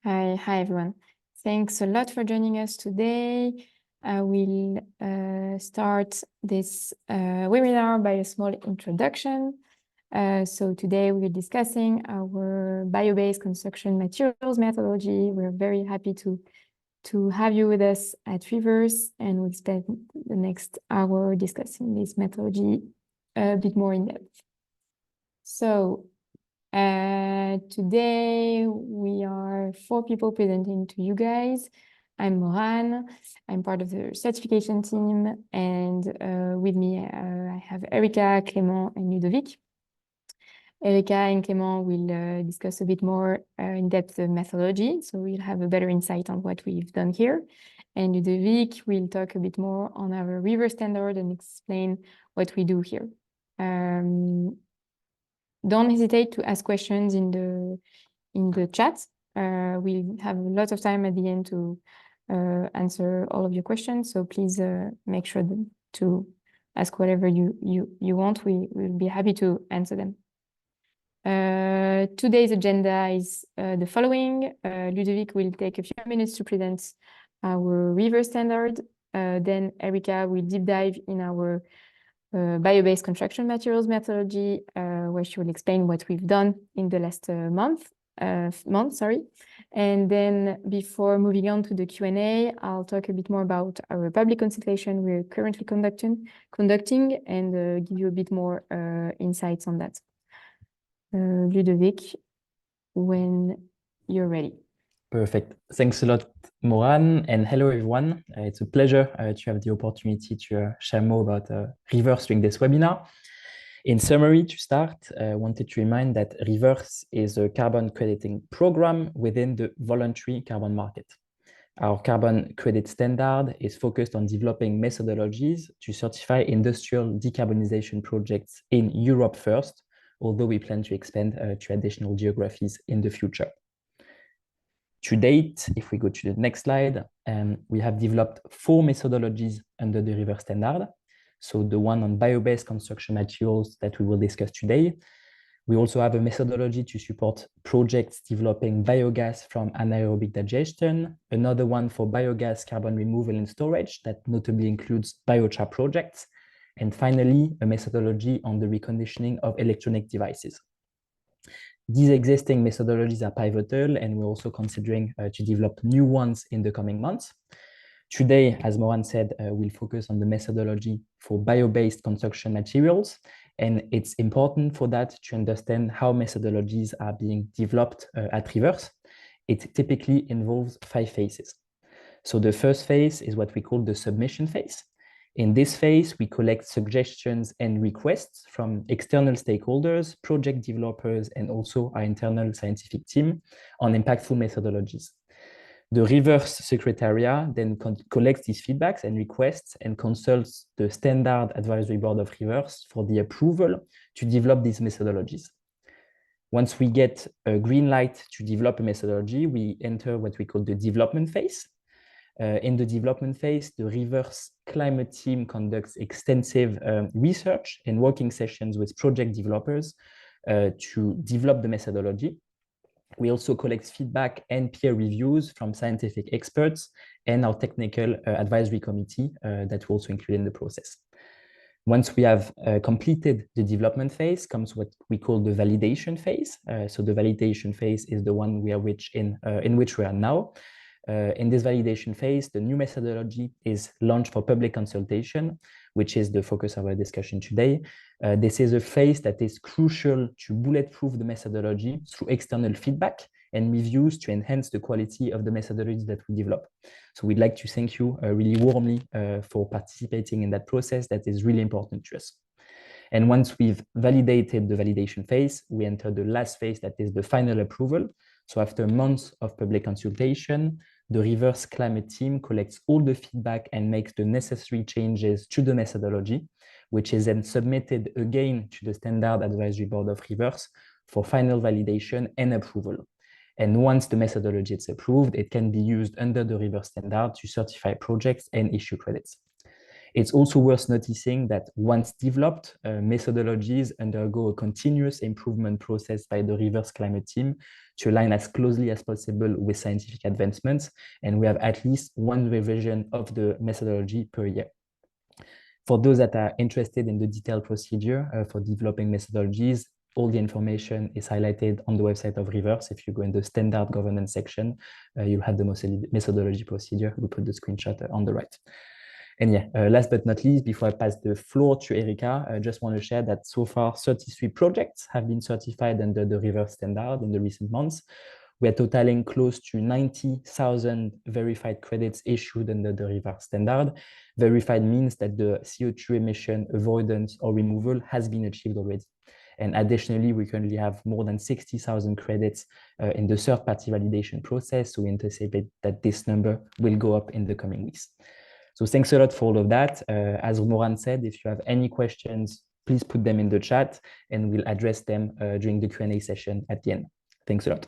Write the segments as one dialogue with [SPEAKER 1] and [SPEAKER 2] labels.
[SPEAKER 1] Hi everyone. Thanks a lot for joining us today. I will start this webinar by a small introduction. So today we're discussing our bio-based construction materials methodology. We're very happy to have you with us at Riverse, and we'll spend the next hour discussing this methodology a bit more in depth. So today we are 4 people presenting to you guys. I'm Moran. I'm part of the certification team, and with me I have Erica, Clément, and Ludovic. Erica and Clément will discuss a bit more in depth the methodology, so we'll have a better insight on what we've done here. And Ludovic will talk a bit more on our Riverse standard and explain what we do here. Don't hesitate to ask questions in the chat. We'll have a lot of time at the end to answer all of your questions. So please make sure to ask whatever you want. We will be happy to answer them. Today's agenda is the following. Ludovic will take a few minutes to present our Riverse standard. Then Erica will deep dive in our bio-based construction materials methodology, where she will explain what we've done in the last month. And then before moving on to the Q&A, I'll talk a bit more about our public consultation we're currently conducting and give you a bit more insights on that. Ludovic, when you're ready.
[SPEAKER 2] Perfect. Thanks a lot, Moran, and hello, everyone. It's a pleasure to have the opportunity to share more about Riverse during this webinar. In summary, to start, I wanted to remind that Riverse is a carbon crediting program within the voluntary carbon market. Our carbon credit standard is focused on developing methodologies to certify industrial decarbonization projects in Europe first, although we plan to expand to additional geographies in the future. To date, if we go to the next slide, we have developed 4 methodologies under the Riverse standard. So the one on bio-based construction materials that we will discuss today. We also have a methodology to support projects developing biogas from anaerobic digestion, another one for biogas carbon removal and storage that notably includes biochar projects, and finally, a methodology on the reconditioning of electronic devices. These existing methodologies are pivotal, and we're also considering to develop new ones in the coming months. Today, as Moran said, we'll focus on the methodology for bio-based construction materials, and it's important for that to understand how methodologies are being developed at Riverse. It typically involves 5 phases. So the first phase is what we call the submission phase. In this phase, we collect suggestions and requests from external stakeholders, project developers, and also our internal scientific team on impactful methodologies. The Riverse Secretariat then collects these feedbacks and requests and consults the Standard Advisory Board of Riverse for the approval to develop these methodologies. Once we get a green light to develop a methodology, we enter what we call the development phase. In the development phase, the Riverse climate team conducts extensive research and working sessions with project developers to develop the methodology. We also collect feedback and peer reviews from scientific experts and our technical advisory committee that we also include in the process. Once we have completed the development phase, comes what we call the validation phase. So the validation phase is the one in which we are now. In this validation phase, the new methodology is launched for public consultation, which is the focus of our discussion today. This is a phase that is crucial to bulletproof the methodology through external feedback and reviews to enhance the quality of the methodology that we develop. So we'd like to thank you really warmly for participating in that process that is really important to us. And once we've validated the validation phase, we enter the last phase that is the final approval. So after months of public consultation, the Riverse climate team collects all the feedback and makes the necessary changes to the methodology, which is then submitted again to the Standard Advisory Board of Riverse for final validation and approval. And once the methodology is approved, it can be used under the Riverse standard to certify projects and issue credits. It's also worth noticing that once developed, methodologies undergo a continuous improvement process by the Riverse climate team to align as closely as possible with scientific advancements. And we have at least one revision of the methodology per year. For those that are interested in the detailed procedure for developing methodologies, all the information is highlighted on the website of Riverse. If you go in the standard governance section, you'll have the methodology procedure. We put the screenshot on the right. And yeah, last but not least, before I pass the floor to Erika, I just want to share that so far 33 projects have been certified under the Riverse standard in the recent months. We are totaling close to 90,000 verified credits issued under the Riverse standard. Verified means that the CO2 emission avoidance or removal has been achieved already. And additionally, we currently have more than 60,000 credits in the third-party validation process. So we anticipate that this number will go up in the coming weeks. So thanks a lot for all of that. As Moran said, if you have any questions, please put them in the chat and we'll address them during the Q&A session at the end. Thanks a lot.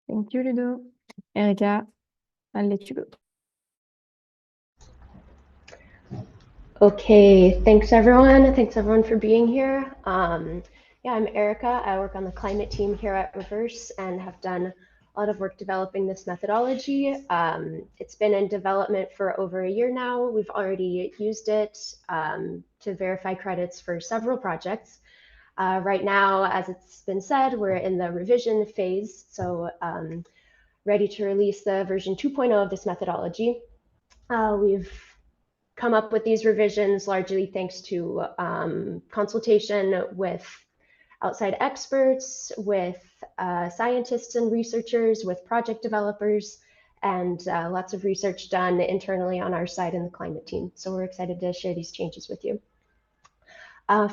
[SPEAKER 1] Thank you, Ludo. Erika, I'll let you go.
[SPEAKER 3] Okay, thanks everyone. Thanks everyone for being here. Yeah, I'm Erika. I work on the climate team here at Riverse and have done a lot of work developing this methodology. It's been in development for over a year now. We've already used it to verify credits for several projects. Right now, as it's been said, we're in the revision phase, so ready to release the version 2.0 of this methodology. We've come up with these revisions largely thanks to consultation with outside experts, with scientists and researchers, with project developers, and lots of research done internally on our side in the climate team. So we're excited to share these changes with you.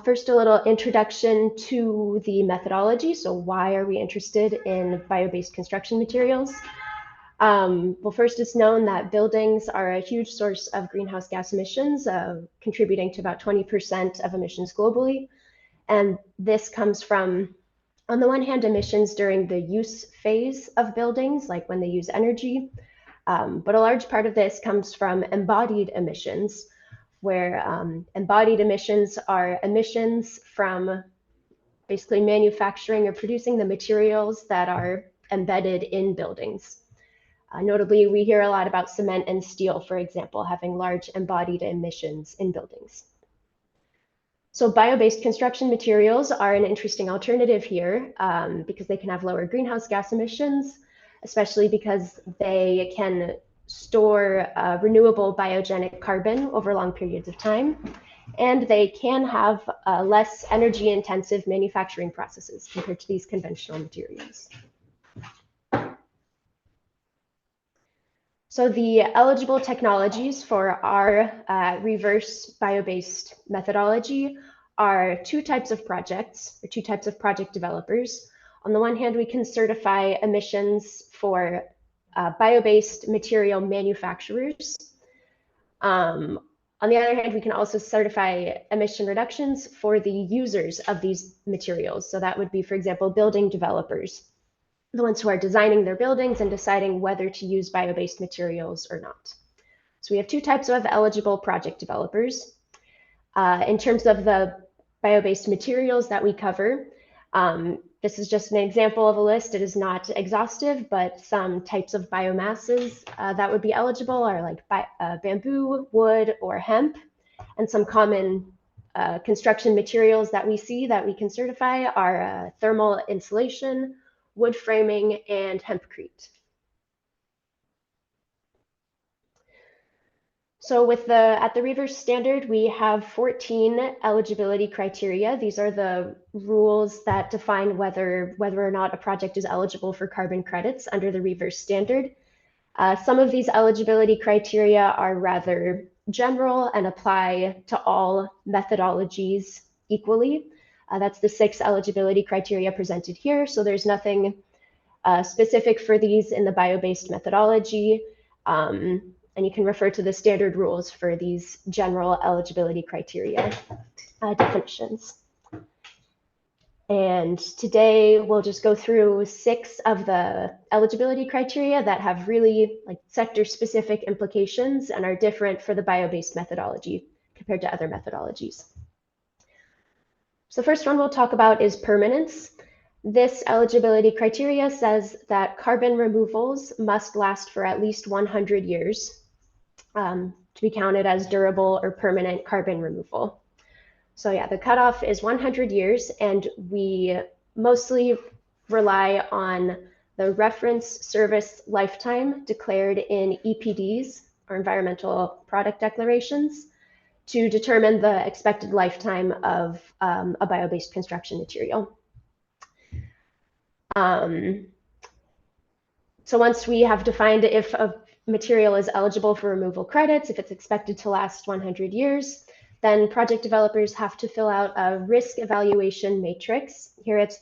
[SPEAKER 3] First, a little introduction to the methodology. So why are we interested in bio-based construction materials? Well, first, it's known that buildings are a huge source of greenhouse gas emissions, contributing to about 20% of emissions globally. And this comes from, on the one hand, emissions during the use phase of buildings, like when they use energy. But a large part of this comes from embodied emissions, where embodied emissions are emissions from basically manufacturing or producing the materials that are embedded in buildings. Notably, we hear a lot about cement and steel, for example, having large embodied emissions in buildings. So bio-based construction materials are an interesting alternative here because they can have lower greenhouse gas emissions, especially because they can store renewable biogenic carbon over long periods of time. And they can have less energy intensive manufacturing processes compared to these conventional materials. So the eligible technologies for our Riverse bio-based methodology are two types of projects, or two types of project developers. On the one hand, we can certify emissions for bio-based material manufacturers. On the other hand, we can also certify emission reductions for the users of these materials. So that would be, for example, building developers, the ones who are designing their buildings and deciding whether to use bio-based materials or not. So we have two types of eligible project developers. In terms of the bio-based materials that we cover, this is just an example of a list. It is not exhaustive, but some types of biomasses that would be eligible are like bamboo, wood, or hemp. And some common construction materials that we see that we can certify are thermal insulation, wood framing, and hempcrete. So at the Riverse standard, we have 14 eligibility criteria. These are the rules that define whether or not a project is eligible for carbon credits under the Riverse standard. Some of these eligibility criteria are rather general and apply to all methodologies equally. That's the 6 eligibility criteria presented here. So there's nothing specific for these in the bio-based methodology. And you can refer to the standard rules for these general eligibility criteria definitions. And today we'll just go through 6 of the eligibility criteria that have really like sector-specific implications and are different for the bio-based methodology compared to other methodologies. So the first one we'll talk about is permanence. This eligibility criteria says that carbon removals must last for at least 100 years to be counted as durable or permanent carbon removal. So yeah, the cutoff is 100 years, and we mostly rely on the reference service lifetime declared in EPDs, or environmental product declarations, to determine the expected lifetime of a bio-based construction material. So once we have defined if a material is eligible for removal credits, if it's expected to last 100 years, then project developers have to fill out a risk evaluation matrix. Here it's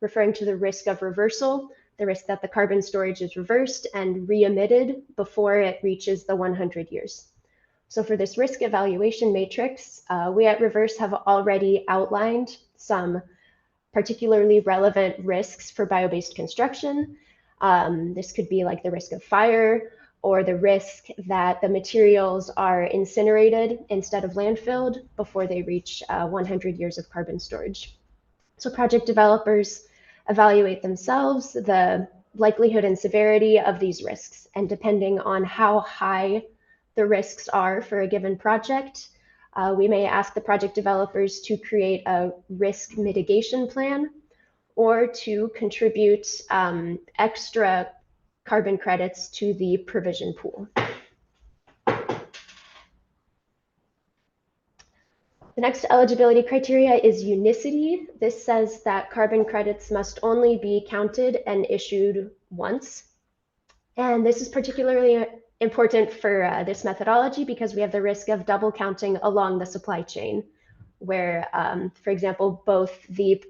[SPEAKER 3] referring to the risk of reversal, the risk that the carbon storage is reversed and re-emitted before it reaches the 100 years. So for this risk evaluation matrix, we at Riverse have already outlined some particularly relevant risks for bio-based construction. This could be like the risk of fire, or the risk that the materials are incinerated instead of landfilled before they reach 100 years of carbon storage. So project developers evaluate themselves the likelihood and severity of these risks, and depending on how high the risks are for a given project, we may ask the project developers to create a risk mitigation plan or to contribute extra carbon credits to the provision pool. The next eligibility criteria is unicity. This says that carbon credits must only be counted and issued once. And this is particularly important for this methodology because we have the risk of double counting along the supply chain, where, for example, both the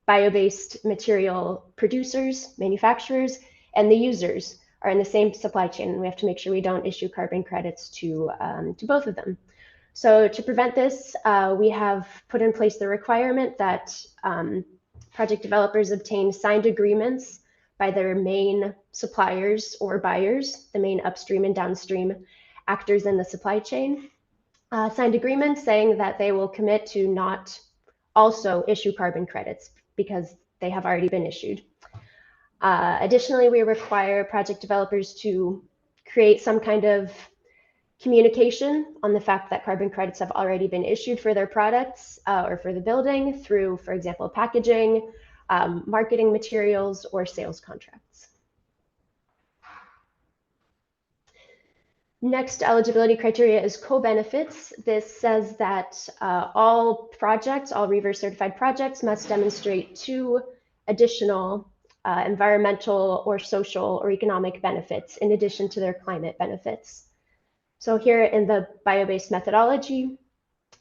[SPEAKER 3] bio-based material producers, manufacturers, and the users are in the same supply chain, and we have to make sure we don't issue carbon credits to both of them. So to prevent this, we have put in place the requirement that project developers obtain signed agreements by their main suppliers or buyers, the main upstream and downstream actors in the supply chain. Signed agreements saying that they will commit to not also issue carbon credits because they have already been issued. Additionally, we require project developers to create some kind of communication on the fact that carbon credits have already been issued for their products or for the building through, for example, packaging, marketing materials, or sales contracts. Next eligibility criteria is co-benefits. This says that all projects, all Riverse certified projects must demonstrate 2 additional environmental or social or economic benefits in addition to their climate benefits. So here in the bio-based methodology,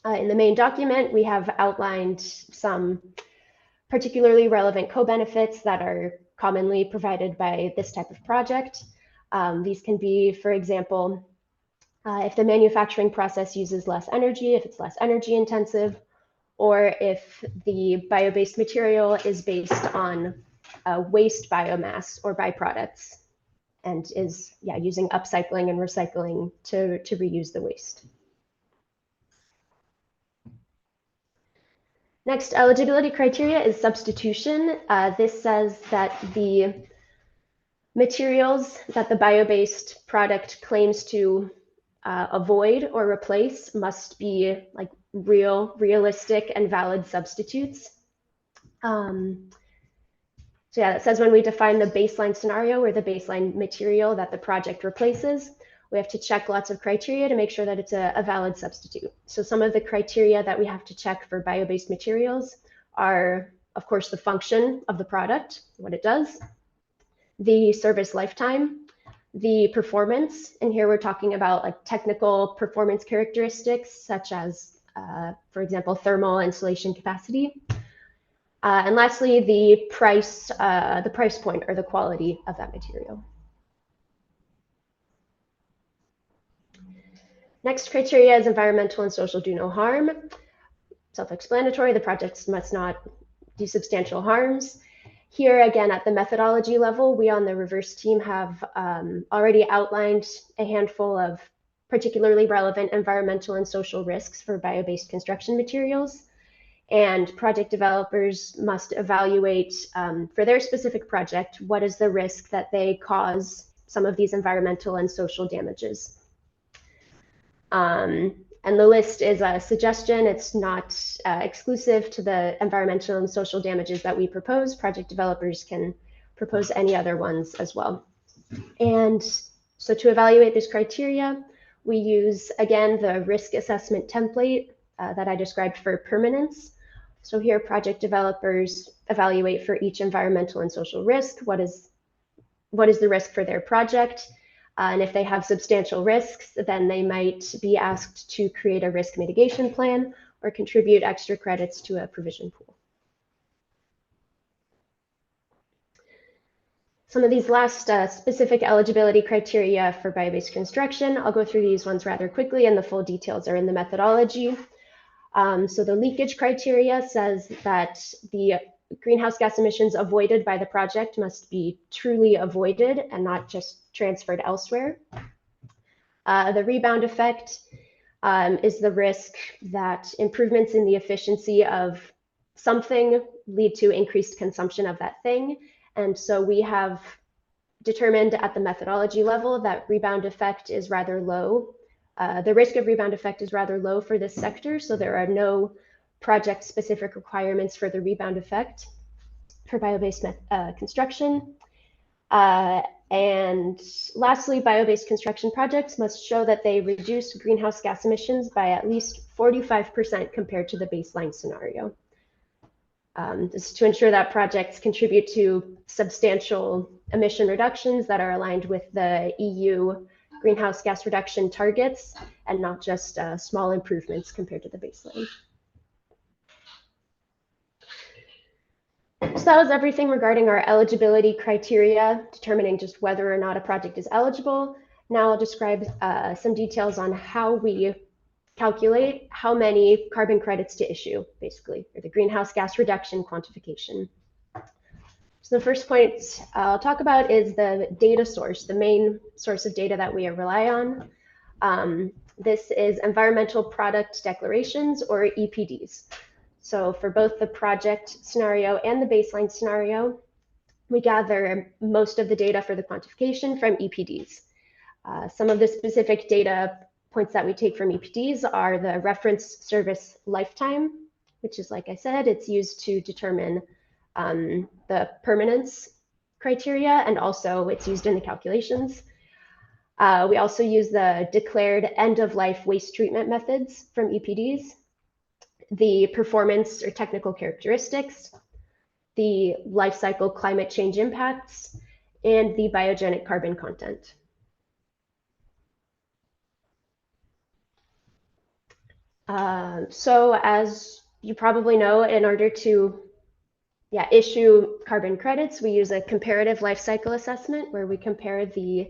[SPEAKER 3] in the main document, we have outlined some particularly relevant co-benefits that are commonly provided by this type of project. These can be, for example, if the manufacturing process uses less energy, if it's less energy intensive, or if the bio-based material is based on waste biomass or byproducts and is using upcycling and recycling to reuse the waste. Next eligibility criteria is substitution. This says that the materials that the bio-based product claims to avoid or replace must be like realistic and valid substitutes. So yeah, it says when we define the baseline scenario or the baseline material that the project replaces, we have to check lots of criteria to make sure that it's a valid substitute. So some of the criteria that we have to check for bio-based materials are, of course, the function of the product, what it does, the service lifetime, the performance, and here we're talking about like technical performance characteristics such as, for example, thermal insulation capacity. And lastly, the price point or the quality of that material. Next criteria is environmental and social do no harm. Self-explanatory, the projects must not do substantial harms. Here again, at the methodology level, we on the Riverse team have already outlined a handful of particularly relevant environmental and social risks for bio-based construction materials. And project developers must evaluate for their specific project, what is the risk that they cause some of these environmental and social damages. And the list is a suggestion. It's not exclusive to the environmental and social damages that we propose. Project developers can propose any other ones as well. And so to evaluate this criteria, we use, again, the risk assessment template that I described for permanence. So here, project developers evaluate for each environmental and social risk, what is the risk for their project. And if they have substantial risks, then they might be asked to create a risk mitigation plan or contribute extra credits to a provision pool. Some of these last specific eligibility criteria for bio-based construction, I'll go through these ones rather quickly, and the full details are in the methodology. So the leakage criteria says that the greenhouse gas emissions avoided by the project must be truly avoided and not just transferred elsewhere. The rebound effect is the risk that improvements in the efficiency of something lead to increased consumption of that thing. And so we have determined at the methodology level that rebound effect is rather low. The risk of rebound effect is rather low for this sector, so there are no project-specific requirements for the rebound effect for bio-based construction. And lastly, bio-based construction projects must show that they reduce greenhouse gas emissions by at least 45% compared to the baseline scenario. This is to ensure that projects contribute to substantial emission reductions that are aligned with the EU greenhouse gas reduction targets and not just small improvements compared to the baseline. So that was everything regarding our eligibility criteria, determining just whether or not a project is eligible. Now I'll describe some details on how we calculate how many carbon credits to issue, basically, or the greenhouse gas reduction quantification. So the first point I'll talk about is the data source, the main source of data that we rely on. This is environmental product declarations, or EPDs. So for both the project scenario and the baseline scenario, we gather most of the data for the quantification from EPDs. Some of the specific data points that we take from EPDs are the reference service lifetime, which is, like I said, it's used to determine the permanence criteria, and also it's used in the calculations. We also use the declared end-of-life waste treatment methods from EPDs, the performance or technical characteristics, the life cycle climate change impacts, and the biogenic carbon content. So as you probably know, in order to issue carbon credits, we use a comparative life cycle assessment where we compare the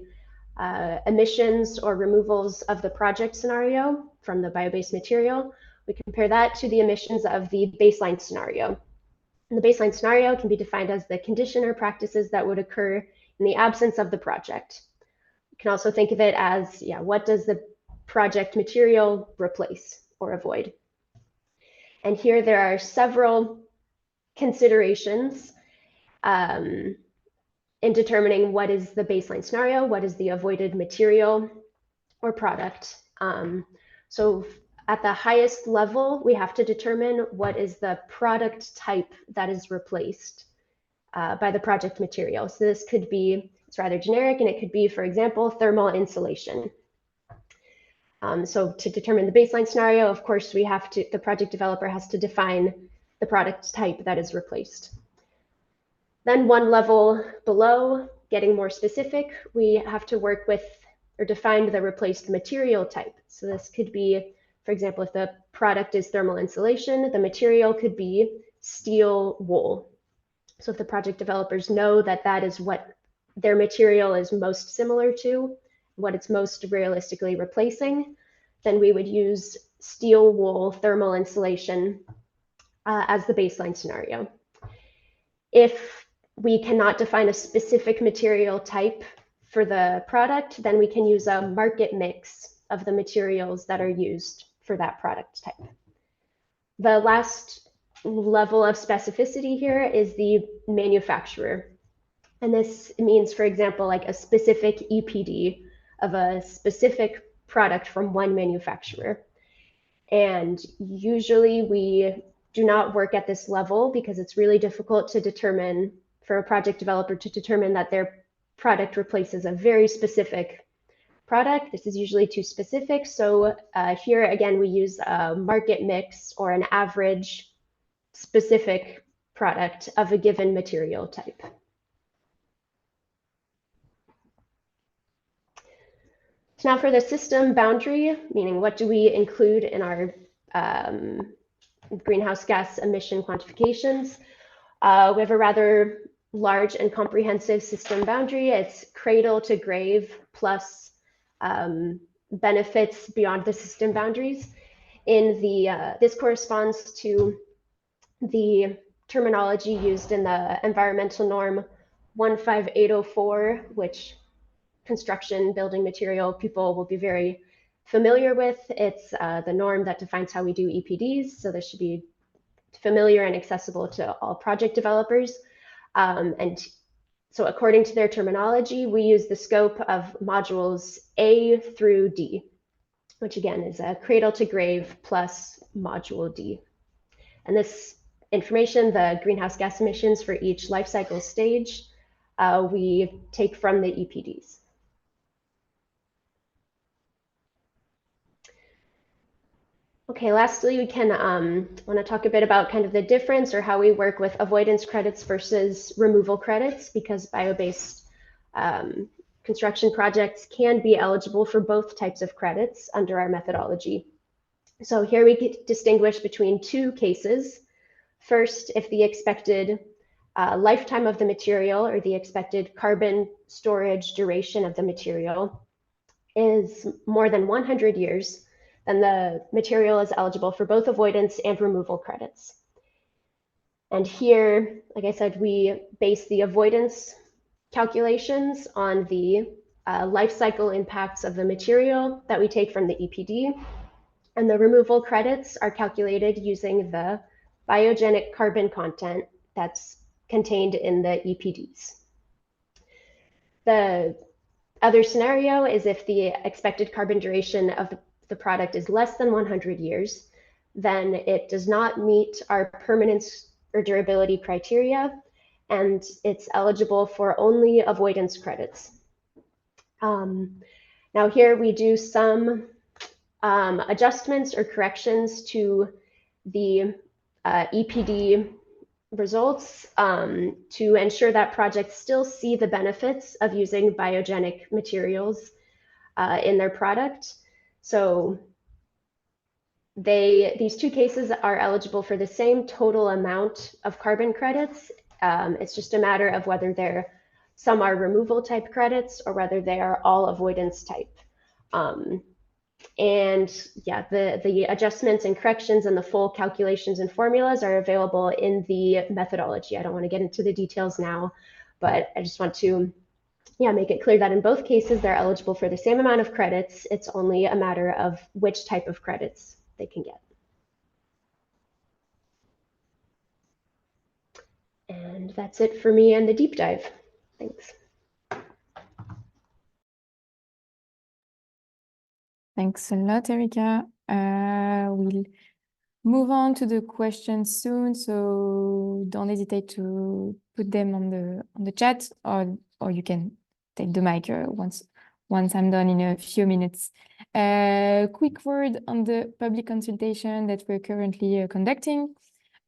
[SPEAKER 3] emissions or removals of the project scenario from the bio-based material. We compare that to the emissions of the baseline scenario. And the baseline scenario can be defined as the condition or practices that would occur in the absence of the project. You can also think of it as, what does the project material replace or avoid? And here there are several considerations in determining what is the baseline scenario, what is the avoided material or product. So at the highest level, we have to determine what is the product type that is replaced by the project material. So this could be, it's rather generic, and it could be, for example, thermal insulation. So to determine the baseline scenario, of course, the project developer has to define the product type that is replaced. Then one level below, getting more specific, we have to work with or define the replaced material type. So this could be, for example, if the product is thermal insulation, the material could be steel wool. So if the project developers know that that is what their material is most similar to, what it's most realistically replacing, then we would use steel wool thermal insulation as the baseline scenario. If we cannot define a specific material type for the product, then we can use a market mix of the materials that are used for that product type. The last level of specificity here is the manufacturer. And this means, for example, like a specific EPD of a specific product from one manufacturer. And usually we do not work at this level because it's really difficult to determine, for a project developer to determine that their product replaces a very specific product. This is usually too specific. So here again, we use a market mix or an average specific product of a given material type. So now for the system boundary, meaning what do we include in our greenhouse gas emission quantifications. We have a rather large and comprehensive system boundary. It's cradle to grave plus benefits beyond the system boundaries. In the this corresponds to the terminology used in the environmental norm 15804, which construction building material people will be very familiar with. It's the norm that defines how we do EPDs, so this should be familiar and accessible to all project developers. And so according to their terminology, we use the scope of modules A through D, which again is a cradle to grave plus module D. And this information, the greenhouse gas emissions for each life cycle stage, we take from the EPDs. Okay, lastly, we can want to talk a bit about kind of the difference or how we work with avoidance credits versus removal credits, because bio-based construction projects can be eligible for both types of credits under our methodology. So here we distinguish between two cases. First, if the expected lifetime of the material or the expected carbon storage duration of the material is more than 100 years, then the material is eligible for both avoidance and removal credits. And here, like I said, we base the avoidance calculations on the life cycle impacts of the material that we take from the EPD. And the removal credits are calculated using the biogenic carbon content that's contained in the EPDs. The other scenario is if the expected carbon duration of the product is less than 100 years, then it does not meet our permanence or durability criteria, and it's eligible for only avoidance credits. Now here we do some adjustments or corrections to the EPD results to ensure that projects still see the benefits of using biogenic materials in their product. So these two cases are eligible for the same total amount of carbon credits. It's just a matter of whether some are removal type credits or whether they are all avoidance type. And yeah, the adjustments and corrections and the full calculations and formulas are available in the methodology. I don't want to get into the details now, but I just want to make it clear that in both cases, they're eligible for the same amount of credits. It's only a matter of which type of credits they can get. And that's it for me and the deep dive. Thanks.
[SPEAKER 1] Thanks a lot, Erika. We'll move on to the questions soon, so don't hesitate to put them on the chat, or you can take the mic once I'm done in a few minutes. Quick word on the public consultation that we're currently conducting.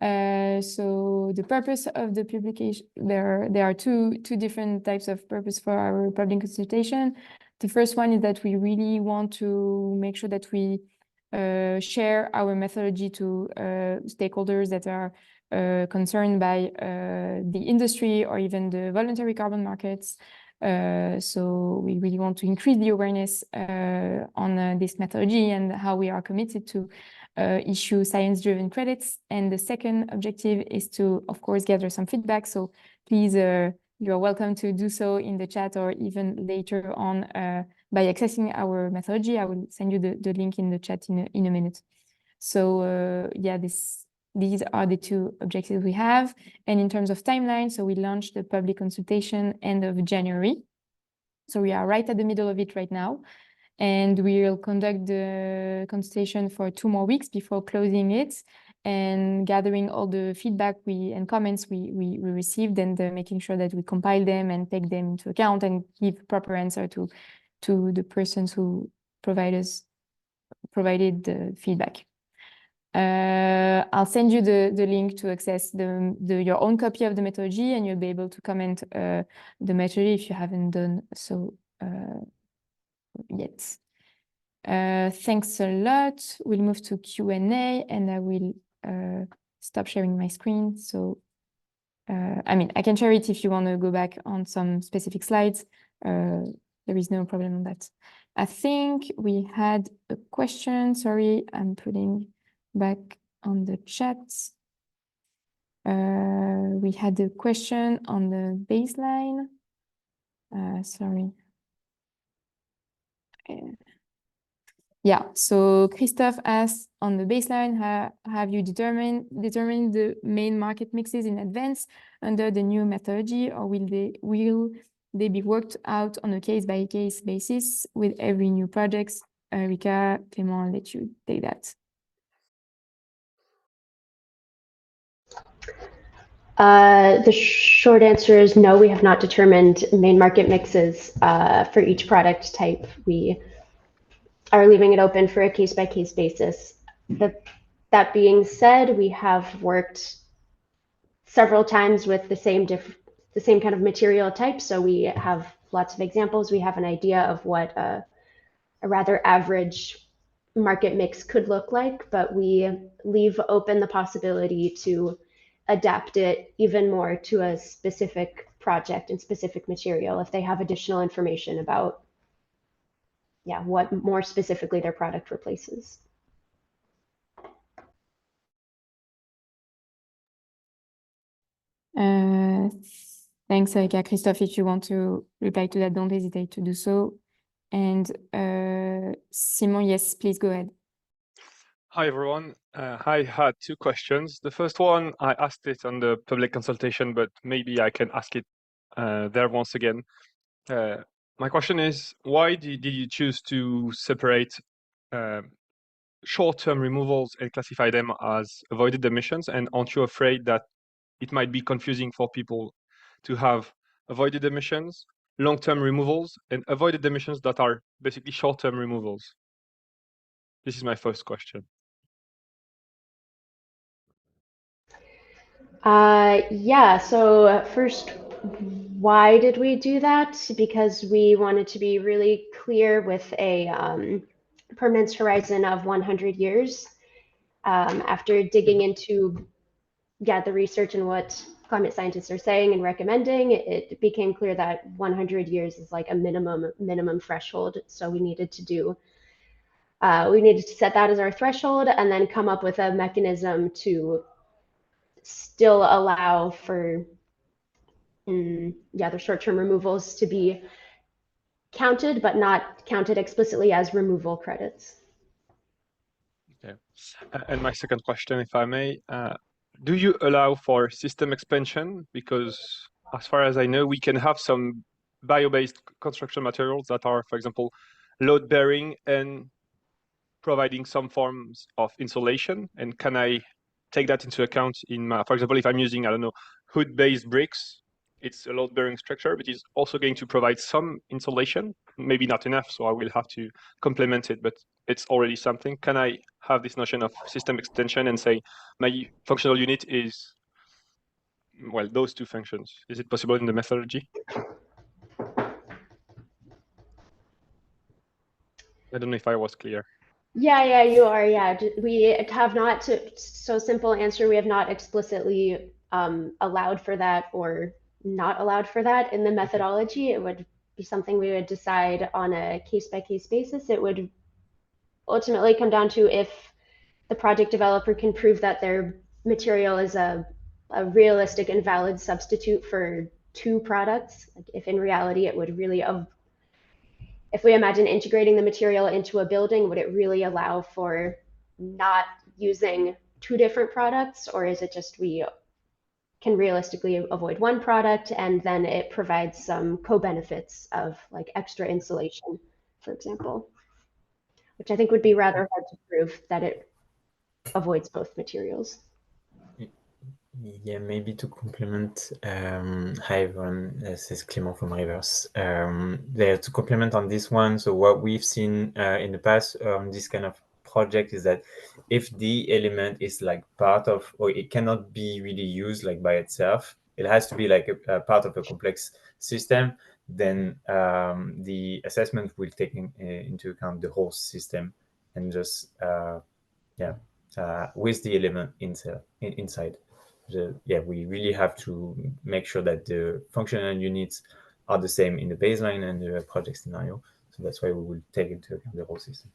[SPEAKER 1] So the purpose of the publication, there are two different types of purpose for our public consultation. The first one is that we really want to make sure that we share our methodology to stakeholders that are concerned by the industry or even the voluntary carbon markets. So we really want to increase the awareness on this methodology and how we are committed to issue science-driven credits. And the second objective is to, of course, gather some feedback. So please, you're welcome to do so in the chat or even later on by accessing our methodology. I will send you the link in the chat in a minute. So yeah, these are the two objectives we have. And in terms of timeline, so we launched the public consultation end of January. So we are right at the middle of it right now. And we will conduct the consultation for 2 more weeks before closing it and gathering all the feedback and comments we received, and making sure that we compile them and take them into account and give proper answer to the persons who provided the feedback. I'll send you the link to access your own copy of the methodology, and you'll be able to comment the methodology if you haven't done so yet. Thanks a lot. We'll move to Q&A, and I will stop sharing my screen. So, I mean, I can share it if you want to go back on some specific slides. There is no problem on that. I think we had a question. Sorry, I'm putting back on the chat. We had a question on the baseline. Sorry. Yeah, so Christophe asked on the baseline, have you determined the main market mixes in advance under the new methodology, or will they be worked out on a case-by-case basis with every new project? Rika, Clément, I'll let you take that.
[SPEAKER 3] The short answer is no, we have not determined main market mixes for each product type. We are leaving it open for a case-by-case basis. That being said, we have worked several times with the same kind of material type, so we have lots of examples. We have an idea of what a rather average market mix could look like, but we leave open the possibility to adapt it even more to a specific project and specific material if they have additional information about what more specifically their product replaces.
[SPEAKER 1] Thanks, Erika. Christophe, if you want to reply to that, don't hesitate to do so. And Simon, yes, please go ahead.
[SPEAKER 4] Hi, everyone. I had 2 questions. The first one, I asked it on the public consultation, but maybe I can ask it there once again. My question is, why did you choose to separate short-term removals and classify them as avoided emissions? And aren't you afraid that it might be confusing for people to have avoided emissions, long-term removals, and avoided emissions that are basically short-term removals? This is my first question.
[SPEAKER 3] Yeah, so first, why did we do that? Because we wanted to be really clear with a permanence horizon of 100 years. After digging into the research and what climate scientists are saying and recommending, it became clear that 100 years is like a minimum threshold. So we needed to set that as our threshold and then come up with a mechanism to still allow for the short-term removals to be counted, but not counted explicitly as removal credits.
[SPEAKER 4] Okay. And my second question, if I may, do you allow for system expansion? Because as far as I know, we can have some bio-based construction materials that are, for example, load-bearing and providing some forms of insulation. And can I take that into account in my, for example, if I'm using, I don't know, hood-based bricks, it's a load-bearing structure, but it's also going to provide some insulation, maybe not enough, so I will have to complement it, but it's already something. Can I have this notion of system extension and say my functional unit is, well, those 2 functions? Is it possible in the methodology? I don't know if I was clear.
[SPEAKER 3] Yeah, you are. Yeah, we have not, so simple answer, we have not explicitly allowed for that or not allowed for that in the methodology. It would be something we would decide on a case-by-case basis. It would ultimately come down to if the project developer can prove that their material is a realistic and valid substitute for two products. Like if in reality it would really, if we imagine integrating the material into a building, would it really allow for not using two different products, or is it just we can realistically avoid one product and then it provides some co-benefits of like extra insulation, for example, which I think would be rather hard to prove that it avoids both materials.
[SPEAKER 5] Yeah, maybe to complement, hi everyone, this is Clément from Riverse. There to complement on this one, so what we've seen in the past, this kind of project is that if the element is like part of, or it cannot be really used like by itself, it has to be like a part of a complex system, then the assessment will take into account the whole system and just, with the element inside. We really have to make sure that the functional units are the same in the baseline and the project scenario. So that's why we will take into account the whole system.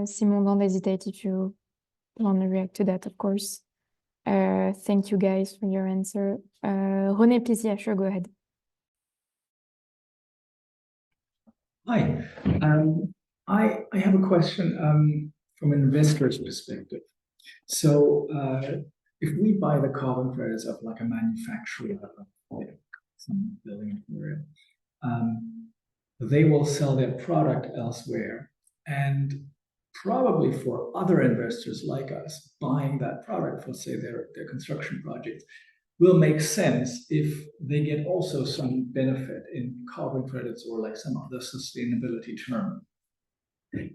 [SPEAKER 1] Simon, don't hesitate if you want to react to that, of course. Thank you guys for your answer. René, please, yeah, sure, go ahead.
[SPEAKER 6] Hi, I have a question from an investor's perspective. So if we buy the carbon credits of like a manufacturer of some building material, they will sell their product elsewhere. And probably for other investors like us, buying that product for, say, their construction projects will make sense if they get also some benefit in carbon credits or like some other sustainability term.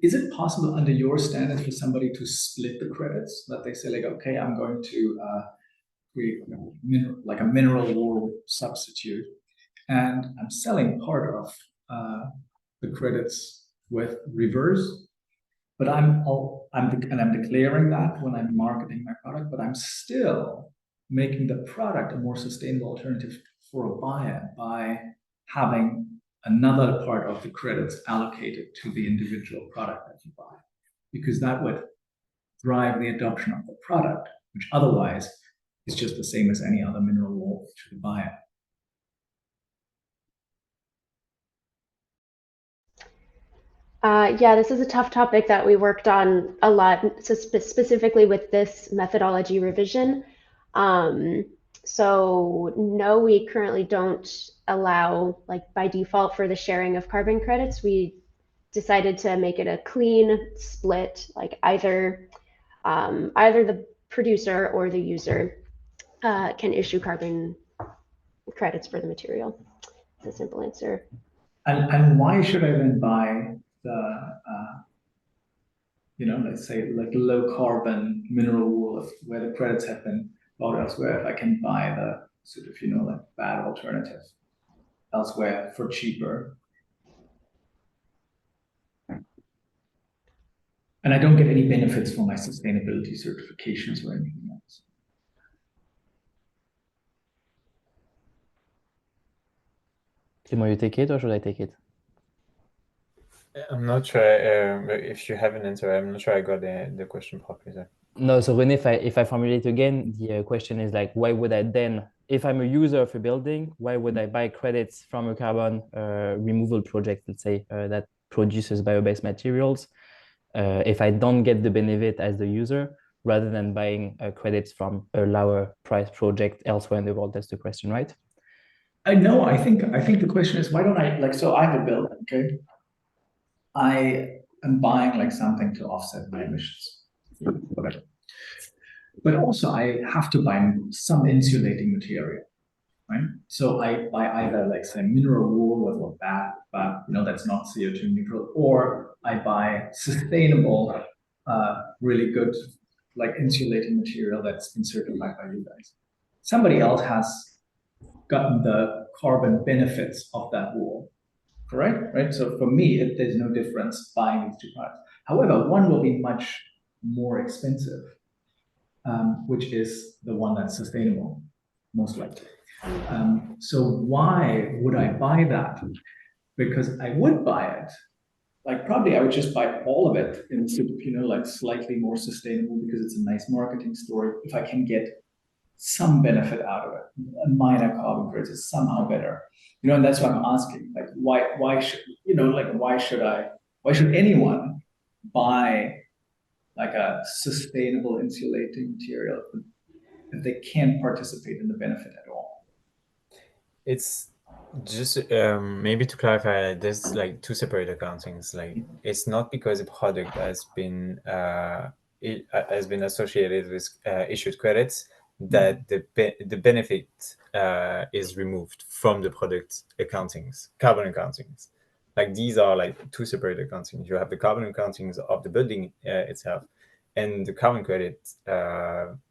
[SPEAKER 6] Is it possible under your standards for somebody to split the credits, that they say like, okay, I'm going to create like a mineral wool substitute, and I'm selling part of the credits with Riverse, but I'm declaring that when I'm marketing my product, but I'm still making the product a more sustainable alternative for a buyer by having another part of the credits allocated to the individual product that you buy, because that would drive the adoption of the product, which otherwise is just the same as any other mineral wool to the buyer.
[SPEAKER 3] Yeah, this is a tough topic that we worked on a lot, so specifically with this methodology revision. So no, we currently don't allow, like by default for the sharing of carbon credits, we decided to make it a clean split, like either the producer or the user can issue carbon credits for the material. It's a simple answer.
[SPEAKER 6] And why should I then buy the, let's say like low carbon mineral wool where the credits have been bought elsewhere, if I can buy the sort of, like bad alternative elsewhere for cheaper? And I don't get any benefits for my sustainability certifications or anything else.
[SPEAKER 2] Clément, you take it or should I take it?
[SPEAKER 5] I'm not sure if you have an answer. I'm not sure I got the question properly there.
[SPEAKER 2] No, so René, if I formulate again, the question is like, why would I then, if I'm a user of a building, why would I buy credits from a carbon removal project, let's say, that produces bio-based materials, if I don't get the benefit as the user, rather than buying credits from a lower price project elsewhere in the world? That's the question, right?
[SPEAKER 6] No, I think the question is, why don't I, so I have a building, okay? I am buying like something to offset my emissions, whatever. But also I have to buy some insulating material, right? So I buy either like say mineral wool with a bad, that's not CO2 neutral, or I buy sustainable, really good like insulating material that's been certified by you guys. Somebody else has gotten the carbon benefits of that wool, correct? Right. So for me, there's no difference buying these two products. However, one will be much more expensive, which is the one that's sustainable, most likely. So why would I buy that? Because I would buy it. Like probably I would just buy all of it in, like slightly more sustainable because it's a nice marketing story. If I can get some benefit out of it, a minor carbon credit is somehow better, and that's what I'm asking. Like why should why should anyone buy like a sustainable insulating material if they can't participate in the benefit at all?
[SPEAKER 5] It's just maybe to clarify, there's like two separate accountings. Like it's not because a product has been associated with issued credits that the benefit is removed from the product accountings, carbon accountings. Like these are like two separate accountings. You have the carbon accountings of the building itself, and the carbon credit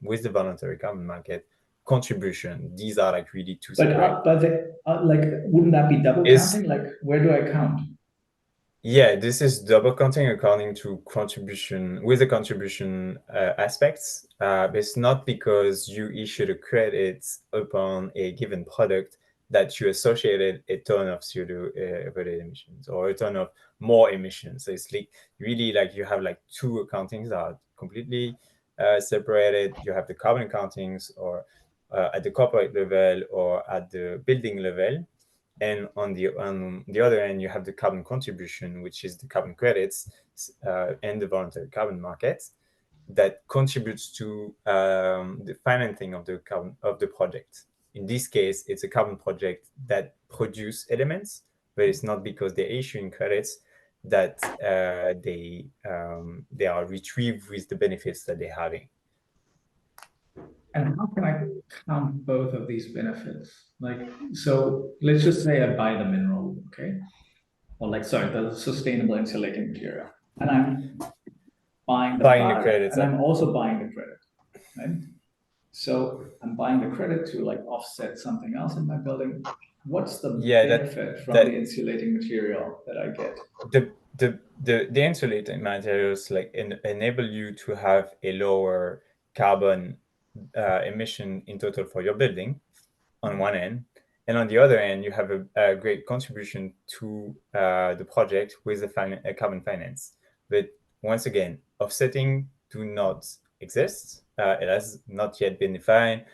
[SPEAKER 5] with the voluntary carbon market contribution. These are like really two separate.
[SPEAKER 6] But like, wouldn't that be double counting? Like, where do I count?
[SPEAKER 5] Yeah, this is double counting according to contribution with the contribution aspects. It's not because you issued a credit upon a given product that you associated a ton of CO2 emissions or a ton of more emissions. So it's like really like you have like two accountings that are completely separated. You have the carbon accountings or at the corporate level or at the building level. And on the other end, you have the carbon contribution, which is the carbon credits and the voluntary carbon market that contributes to the financing of the project. In this case, it's a carbon project that produce elements, but it's not because they're issuing credits that they are retrieved with the benefits that they're having.
[SPEAKER 6] And how can I count both of these benefits? Like, so let's just say I buy the mineral, okay? Or like, sorry, the sustainable insulating material. And I'm buying the credits. And I'm also buying the credit, right? So I'm buying the credit to like offset something else in my building. What's the benefit from the insulating material that I get?
[SPEAKER 5] The insulating materials like enable you to have a lower carbon emission in total for your building on one end, and on the other end you have a great contribution to the project with a carbon finance. But once again, offsetting do not exist. It has not yet been defined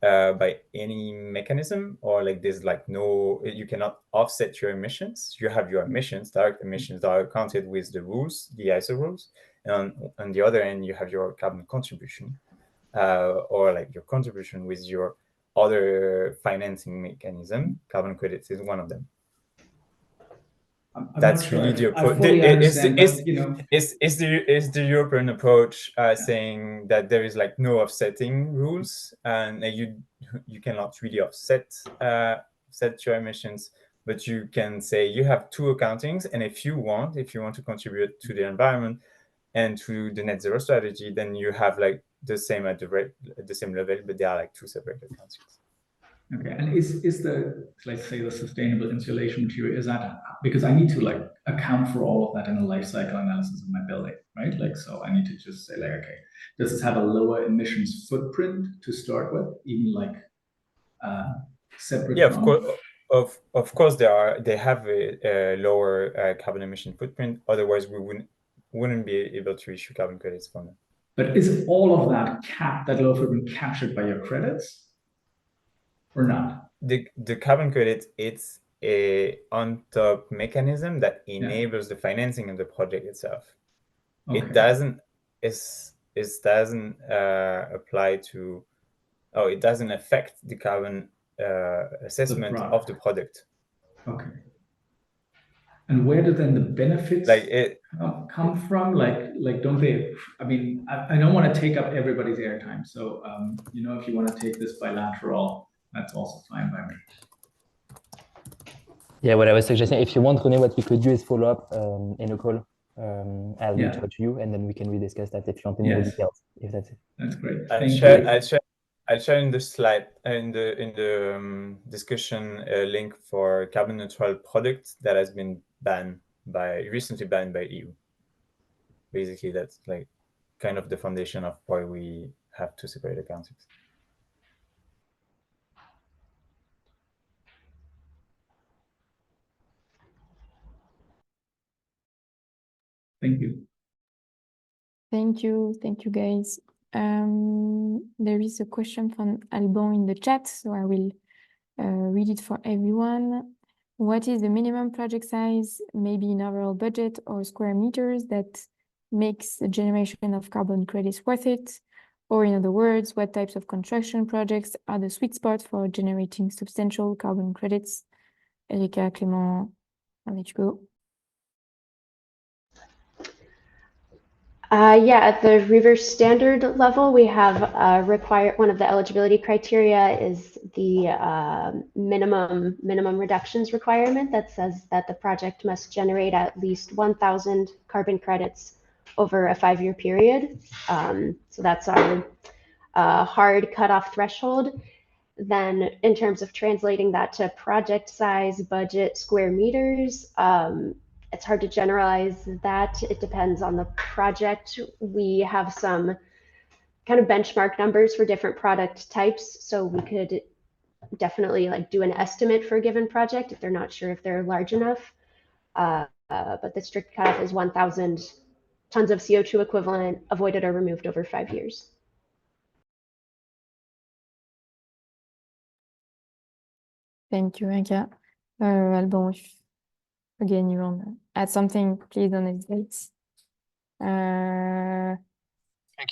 [SPEAKER 5] by any mechanism, or like there's like no, you cannot offset your emissions. You have your emissions, direct emissions that are counted with the rules, the ISO rules, and on the other end you have your carbon contribution, or like your contribution with your other financing mechanism. Carbon credits is one of them. That's really the approach. It's the European approach saying that there is like no offsetting rules, and you cannot really offset your emissions, but you can say you have two accountings, and if you want to contribute to the environment and to the net zero strategy, then you have like the same at the same level, but they are like two separate accountings.
[SPEAKER 6] Okay, and is the, let's say, the sustainable insulation material, is that because I need to like account for all of that in a life cycle analysis of my building, right? Like, so I need to just say like, okay, does this have a lower emissions footprint to start with, even like separate?
[SPEAKER 5] Yeah, of course they have a lower carbon emission footprint. Otherwise, we wouldn't be able to issue carbon credits from them.
[SPEAKER 6] But is all of that low footprint captured by your credits? Or not?
[SPEAKER 5] The carbon credit, it's a on-top mechanism that enables the financing of the project itself. Okay. It doesn't apply to, it doesn't affect the carbon assessment of the product.
[SPEAKER 6] Okay. And where do then the benefits come from? Like, don't they? I mean, I don't want to take up everybody's airtime. So, if you want to take this bilateral, that's also fine by me.
[SPEAKER 2] Yeah, what I was suggesting, if you want, René, what we could do is follow up in a call. I'll reach out to you, and then we can rediscuss that if you want any more details. If that's it.
[SPEAKER 6] That's great.
[SPEAKER 5] I'll share in the slide in the discussion a link for carbon neutral product that has been recently banned by EU. Basically, that's like kind of the foundation of why we have to separate accounting.
[SPEAKER 6] Thank you.
[SPEAKER 1] Thank you, guys. There is a question from Alban in the chat, so I will read it for everyone. What is the minimum project size, maybe in overall budget or square meters, that makes the generation of carbon credits worth it? Or in other words, what types of construction projects are the sweet spot for generating substantial carbon credits? Erika, Clément, I'll let you go.
[SPEAKER 3] Yeah, at the Riverse standard level, we have one of the eligibility criteria is the minimum reductions requirement that says that the project must generate at least 1,000 carbon credits over a 5-year period. So that's our hard cutoff threshold. Then in terms of translating that to project size, budget, square meters, it's hard to generalize that. It depends on the project. We have some kind of benchmark numbers for different product types. So we could definitely like do an estimate for a given project if they're not sure if they're large enough. But the strict cutoff is 1,000 tons of CO2 equivalent avoided or removed over 5 years.
[SPEAKER 1] Thank you, Erika. Alban, if again you want to add something, please don't hesitate.
[SPEAKER 7] Thank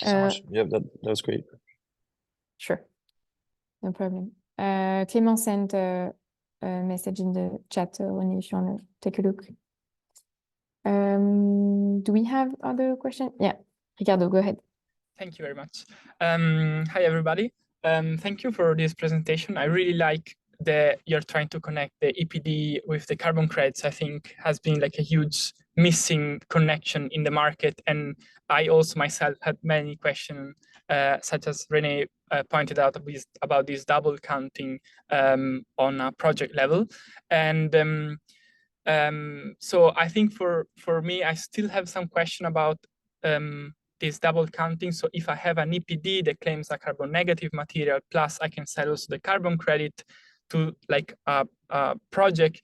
[SPEAKER 7] you so much. Yeah, that was great.
[SPEAKER 1] Sure, no problem. Clément sent a message in the chat, Ronnie, if you want to take a look. Do we have other questions? Yeah, Ricardo, go ahead.
[SPEAKER 8] Thank you very much. Hi, everybody. Thank you for this presentation. I really like that you're trying to connect the EPD with the carbon credits. I think has been like a huge missing connection in the market. And I also myself had many questions, such as Renee pointed out about this double counting on a project level. And so I think for me, I still have some question about this double counting. So if I have an EPD that claims a carbon negative material, plus I can sell also the carbon credit to like a project,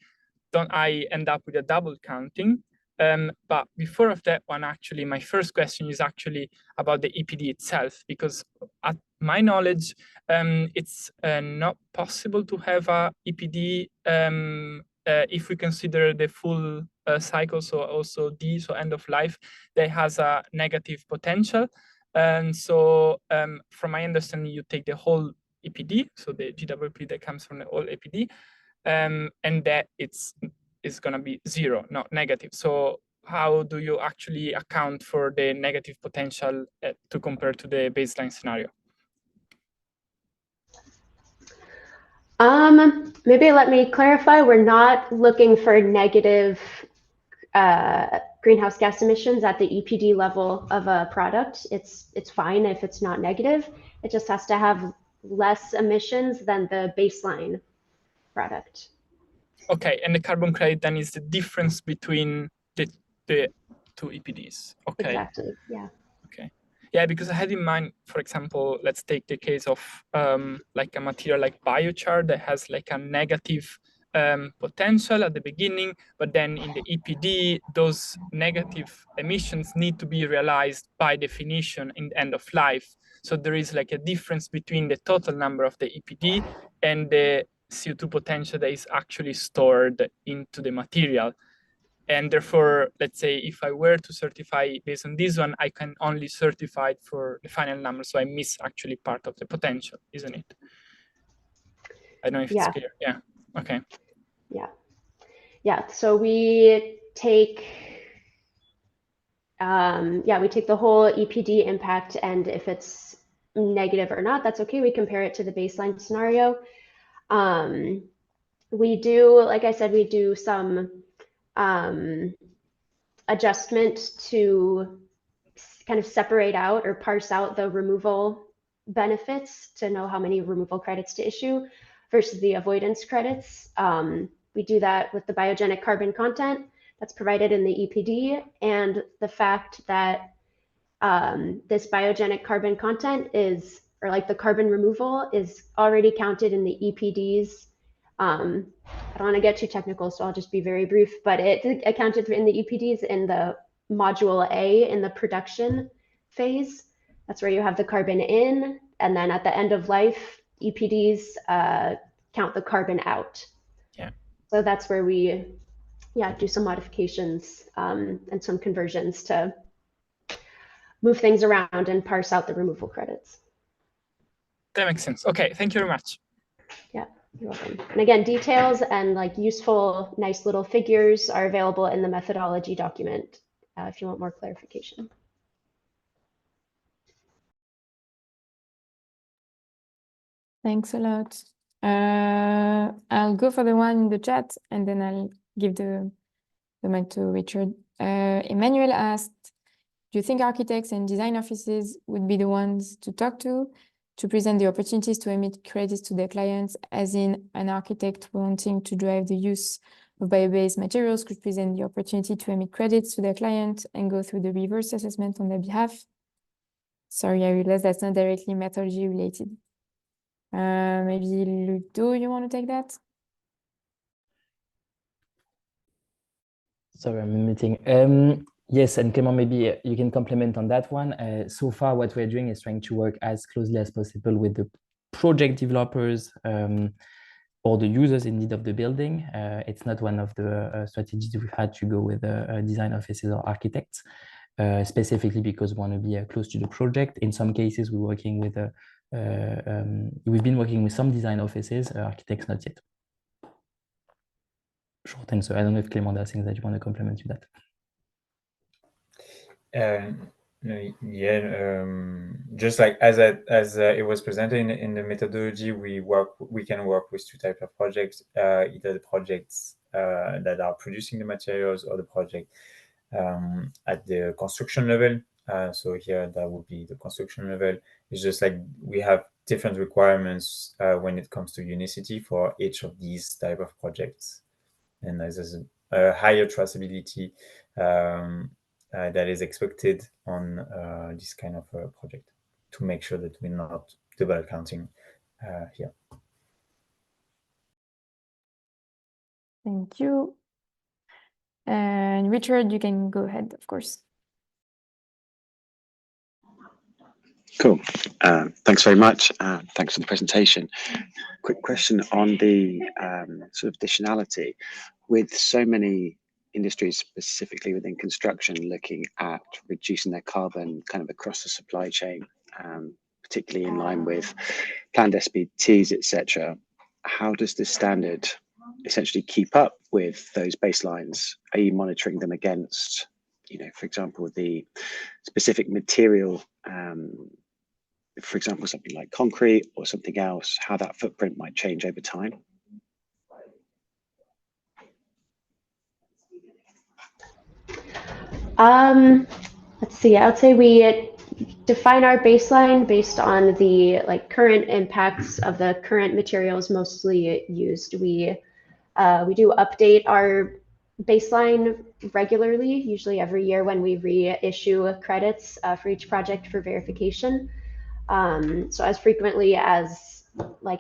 [SPEAKER 8] don't I end up with a double counting? But before of that one, actually, my first question is actually about the EPD itself, because at my knowledge, it's not possible to have a EPD if we consider the full cycle, so also D, so end of life, that has a negative potential. And so from my understanding, you take the whole EPD, so the GWP that comes from the whole EPD, and that it's going to be zero, not negative. So how do you actually account for the negative potential to compare to the baseline scenario?
[SPEAKER 3] Maybe let me clarify. We're not looking for negative greenhouse gas emissions at the EPD level of a product. It's fine if it's not negative. It just has to have less emissions than the baseline product.
[SPEAKER 8] Okay, and the carbon credit then is the difference between the two EPDs. Okay.
[SPEAKER 3] Exactly. Yeah.
[SPEAKER 8] Okay. Yeah, because I had in mind, for example, let's take the case of like a material like biochar that has like a negative potential at the beginning, but then in the EPD, those negative emissions need to be realized by definition in the end of life. So there is like a difference between the total number of the EPD and the CO2 potential that is actually stored into the material. And therefore, let's say if I were to certify based on this one, I can only certify it for the final number. So I miss actually part of the potential, isn't it? I don't know if it's clear. Yeah. Okay.
[SPEAKER 3] Yeah. Yeah. So we take, we take the whole EPD impact, and if it's negative or not, that's okay. We compare it to the baseline scenario. We do, like I said, we do some adjustment to kind of separate out or parse out the removal benefits to know how many removal credits to issue versus the avoidance credits. We do that with the biogenic carbon content that's provided in the EPD, and the fact that this biogenic carbon content is, or like the carbon removal is already counted in the EPDs. I don't want to get too technical, so I'll just be very brief, but it accounted in the EPDs in the module A in the production phase. That's where you have the carbon in, and then at the end of life, EPDs count the carbon out.
[SPEAKER 8] Yeah.
[SPEAKER 3] So that's where we, do some modifications and some conversions to move things around and parse out the removal credits.
[SPEAKER 8] That makes sense. Okay, thank you very much.
[SPEAKER 3] Yeah, you're welcome. And again, details and like useful, nice little figures are available in the methodology document if you want more clarification.
[SPEAKER 1] Thanks a lot. I'll go for the one in the chat and then I'll give the mic to Richard. Emmanuel asked, do you think architects and design offices would be the ones to talk to present the opportunities to emit credits to their clients, as in an architect wanting to drive the use of bio-based materials could present the opportunity to emit credits to their client and go through the reverse assessment on their behalf? Sorry, I realize that's not directly methodology related. Maybe Ludo, you want to take that?
[SPEAKER 2] Sorry, I'm in a meeting. Yes, and Clément, maybe you can complement on that one. So far, what we're doing is trying to work as closely as possible with the project developers or the users in need of the building. It's not one of the strategies we've had to go with design offices or architects, specifically because we want to be close to the project. In some cases, we're working with we've been working with some design offices, architects not yet. Short answer. I don't know if Clément has things that you want to complement to that.
[SPEAKER 5] Just like as it was presented in the methodology, we can work with two types of projects, either the projects that are producing the materials or the project at the construction level. So here that would be the construction level. It's just like we have different requirements when it comes to unicity for each of these type of projects, and there's a higher traceability that is expected on this kind of project to make sure that we're not double counting here.
[SPEAKER 1] Thank you. And Richard, you can go ahead, of course.
[SPEAKER 9] Cool. Thanks very much. Thanks for the presentation. Quick question on the sort of additionality. With so many industries, specifically within construction, looking at reducing their carbon kind of across the supply chain, particularly in line with planned SBTs, etc., how does this standard essentially keep up with those baselines? Are you monitoring them against, for example, the specific material, for example, something like concrete or something else, how that footprint might change over time?
[SPEAKER 3] Let's see, I would say we define our baseline based on the current impacts of the current materials mostly used. We do update our baseline regularly, usually every year when we reissue credits for each project for verification. So as frequently as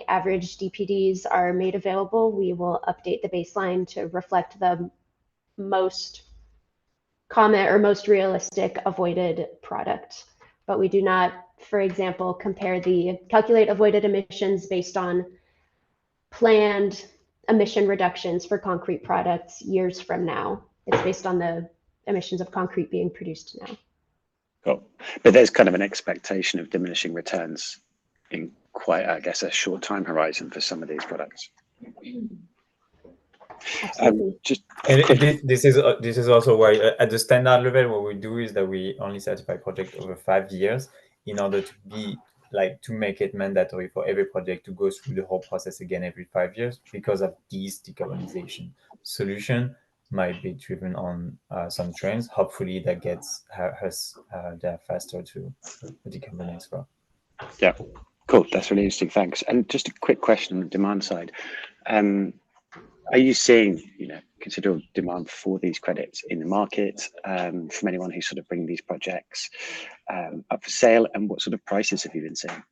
[SPEAKER 3] average DPDs are made available, we will update the baseline to reflect the most common or most realistic avoided product. But we do not, for example, calculate avoided emissions based on planned emission reductions for concrete products years from now. It's based on the emissions of concrete being produced now.
[SPEAKER 9] Cool. But there's kind of an expectation of diminishing returns in quite, I guess, a short time horizon for some of these products.
[SPEAKER 5] This is also why at the standard level, what we do is that we only certify project over 5 years in order to be to make it mandatory for every project to go through the whole process again every 5 years, because of these decarbonization solution might be driven on some trends. Hopefully that gets us there faster to decarbonize well.
[SPEAKER 9] Yeah, cool. That's really interesting. Thanks. And just a quick question on the demand side. Are you seeing, considerable demand for these credits in the market from anyone who's sort of bringing these projects up for sale? And what sort of prices have you been seeing?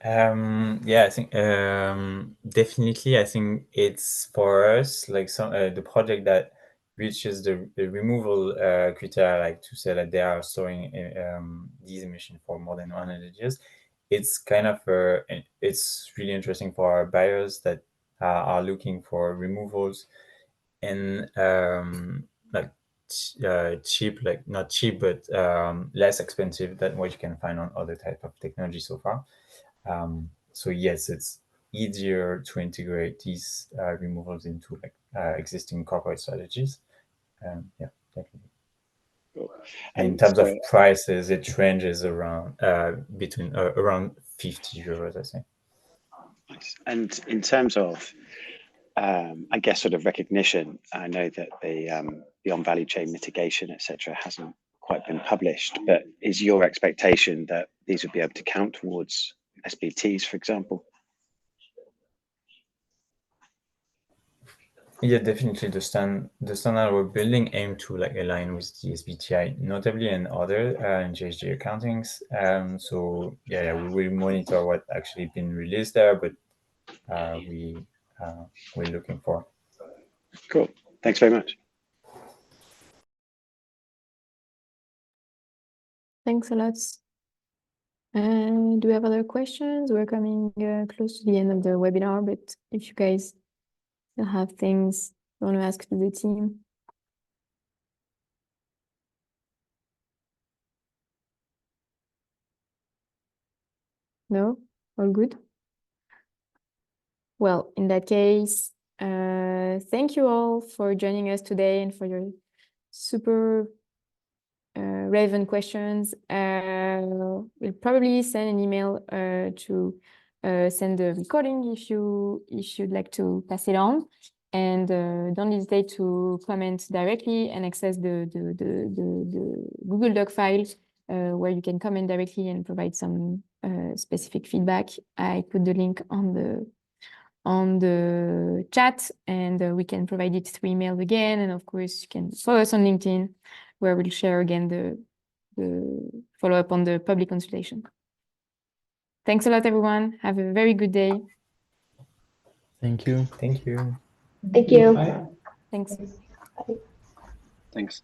[SPEAKER 5] Yeah, I think definitely. I think it's for us like the project that reaches the removal criteria, like to say that they are storing these emissions for more than 100 years. It's kind of it's really interesting for our buyers that are looking for removals and like cheap, like not cheap, but less expensive than what you can find on other type of technology so far. So yes, it's easier to integrate these removals into like existing corporate strategies. Yeah, definitely.
[SPEAKER 9] Cool.
[SPEAKER 5] And in terms of prices, it ranges around between around 50 euros, I think.
[SPEAKER 9] Nice. And in terms of, I guess, sort of recognition, I know that the on-value chain mitigation, etc., hasn't quite been published, but is your expectation that these would be able to count towards SBTs, for example?
[SPEAKER 5] Yeah, definitely. The standard we're building aim to like align with the SBTI, notably and other GHG accountings. So yeah, we will monitor what actually been released there, but we're looking for.
[SPEAKER 9] Cool. Thanks very much.
[SPEAKER 1] Thanks a lot. And do we have other questions? We're coming close to the end of the webinar, but if you guys still have things you want to ask to the team. No? All good? Well, in that case, thank you all for joining us today and for your super relevant questions. We'll probably send an email to send the recording if you'd like to pass it on. And don't hesitate to comment directly and access the Google Doc file where you can comment directly and provide some specific feedback. I put the link on the chat, and we can provide it through email again. And of course, you can follow us on LinkedIn, where we'll share again the follow-up on the public consultation. Thanks a lot, everyone. Have a very good day.
[SPEAKER 2] Thank you.
[SPEAKER 5] Thank you.
[SPEAKER 3] Thank you.
[SPEAKER 6] Bye.
[SPEAKER 1] Thanks.
[SPEAKER 3] Bye.
[SPEAKER 9] Thanks.